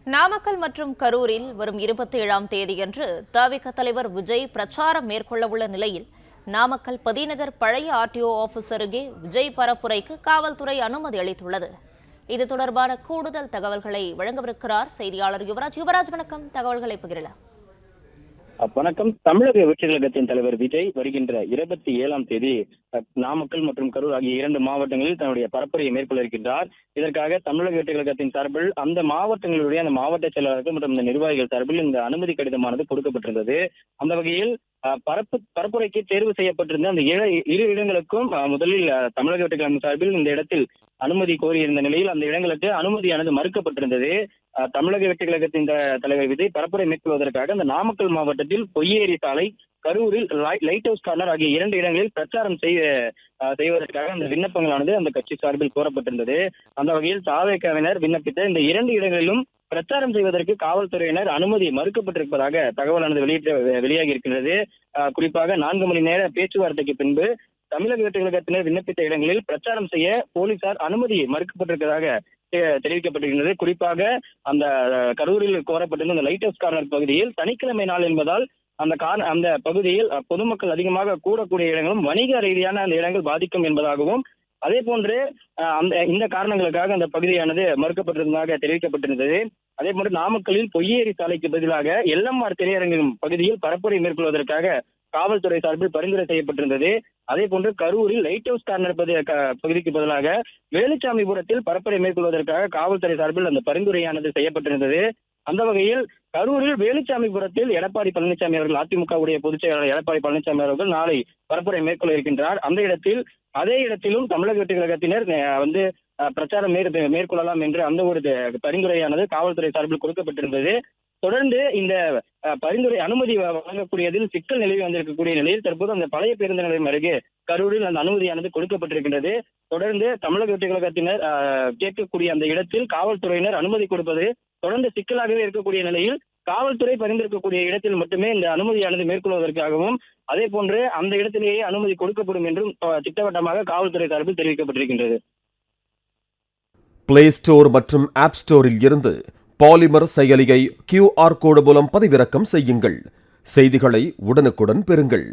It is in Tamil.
நாமக்கல் மற்றும் கரூரில் வரும் 27ஆம் தேதியன்று தவிக தலைவர் விஜய் பிரச்சாரம் மேற்கொள்ளவுள்ள நிலையில் நாமக்கல் பதிநகர் பழைய ஆர்டிஓ ஆபீஸ் அருகே விஜய் பரப்புரைக்கு காவல்துறை அனுமதி அளித்துள்ளது. இது தொடர்பான கூடுதல் தகவல்களை வழங்கவிருக்கிறார் செய்தியாளர் யுவராஜ். யுவராஜ், வணக்கம். தகவல்களை பகிரலாம். வணக்கம். தமிழக வெற்றிக் கழகத்தின் தலைவர் விஜய் வருகின்ற 27ஆம் தேதி நாமக்கல் மற்றும் கரூர் ஆகிய 2 மாவட்டங்களில் தன்னுடைய பரப்புரையை மேற்கொள்ள இருக்கின்றார். இதற்காக தமிழக வெற்றிக் கழகத்தின் சார்பில் அந்த மாவட்டங்களுடைய அந்த மாவட்ட செயலாளர்கள் மற்றும் இந்த நிர்வாகிகள் சார்பில் இந்த அனுமதி கடிதமானது கொடுக்கப்பட்டிருந்தது. அந்த வகையில் பரப்புரைக்கு தேர்வு செய்யப்பட்டிருந்த அந்த 2 இடங்களுக்கும் முதலில் தமிழக வெற்றிக் கழகம் சார்பில் இந்த இடத்தில் அனுமதி கோரியிருந்த நிலையில் அந்த இடங்களுக்கு அனுமதியானது மறுக்கப்பட்டிருந்தது. தமிழக வெற்றிக் கழகத்தின் தலைவர் விஜய் பரப்புரை மேற்கொள்வதற்காக அந்த நாமக்கல் மாவட்டத்தில் பொய்யேரி சாலை, கரூரில் லைட் ஹவுஸ் கார்னர் ஆகிய 2 இடங்களில் பிரச்சாரம் செய்வதற்காக அந்த விண்ணப்பங்களானது அந்த கட்சி சார்பில் கோரப்பட்டிருந்தது. அந்த வகையில் தவிகவினர் விண்ணப்பித்த இந்த 2 இடங்களிலும் பிரச்சாரம் செய்வதற்கு காவல்துறையினர் அனுமதி மறுக்கப்பட்டிருப்பதாக தகவலானது வெளியாகி இருக்கின்றது. குறிப்பாக 4 மணி நேர பேச்சுவார்த்தைக்கு பின்பு தமிழக வெற்றிக் கழகத்தினர் விண்ணப்பித்த இடங்களில் பிரச்சாரம் செய்ய போலீசார் அனுமதி மறுக்கப்பட்டிருப்பதாக தெரிவிக்கப்பட்டிருக்கிறது. குறிப்பாக அந்த கரூரில் கோரப்பட்டிருந்த அந்த லைட் ஹவுஸ் கார்னர் பகுதியில் சனிக்கிழமை நாள் என்பதால் அந்த பகுதியில் பொதுமக்கள் அதிகமாக கூடக்கூடிய இடங்களும் வணிக ரீதியான அந்த இடங்கள் பாதிக்கும் என்பதாகவும், அதே போன்று இந்த காரணங்களுக்காக அந்த பகுதியானது மறுக்கப்பட்டிருந்ததாக தெரிவிக்கப்பட்டிருந்தது. அதே போன்று நாமக்கல்லில் பொய்யேரி சாலைக்கு பதிலாக எல்எம்ஆர் திரையரங்கம் பகுதியில் பரப்புரை மேற்கொள்வதற்காக காவல்துறை சார்பில் பரிந்துரை செய்யப்பட்டிருந்தது. அதே போன்று கரூரில் லைட் ஹவுஸ் கார்னர் பகுதிக்கு பதிலாக வேலுச்சாமிபுரத்தில் பரப்புரை மேற்கொள்வதற்காக காவல்துறை சார்பில் அந்த பரிந்துரையானது செய்யப்பட்டிருந்தது. அந்த வகையில் கரூரில் வேலுச்சாமிபுரத்தில் எடப்பாடி பழனிசாமி அவர்கள், அதிமுகவுடைய பொதுச் செயலாளர் எடப்பாடி பழனிசாமி அவர்கள் நாளை பரப்புரை மேற்கொள்ள இருக்கின்றார். அதே இடத்திலும் தமிழக வெற்றிக் கழகத்தினர் பிரச்சாரம் மேற்கொள்ளலாம் என்று அந்த ஒரு பரிந்துரையானது காவல்துறை சார்பில் கொடுக்கப்பட்டிருந்தது. தொடர்ந்து இந்த பரிந்துரை அனுமதி வழங்கக்கூடியதில் சிக்கல் நிலவி வந்திருக்கக்கூடிய நிலையில் தற்போது அந்த பழைய பேருந்து நிலையம் அருகே கரூரில் அந்த அனுமதியானது கொடுக்கப்பட்டிருக்கின்றது. தொடர்ந்து தமிழக வெற்றிக் கழகத்தினர் கேட்கக்கூடிய அந்த இடத்தில் காவல்துறையினர் அனுமதி கொடுப்பது தொடர்ந்து சிக்கலாகவே இருக்கக்கூடிய நிலையில் காவல்துறை பரிந்துரைக்கக்கூடிய இடத்தில் மட்டுமே இந்த அனுமதியானது மேற்கொள்வதற்காகவும், அதே போன்று அந்த இடத்திலேயே அனுமதி கொடுக்கப்படும் என்றும் திட்டவட்டமாக காவல்துறை சார்பில் தெரிவிக்கப்பட்டிருக்கின்றது. பிளே ஸ்டோர் மற்றும் ஆப் ஸ்டோரில் இருந்து பாலிமர் செயலியை QR கோடு மூலம் பதிவிறக்கம் செய்யுங்கள். செய்திகளை உடனுக்குடன் பெறுங்கள்.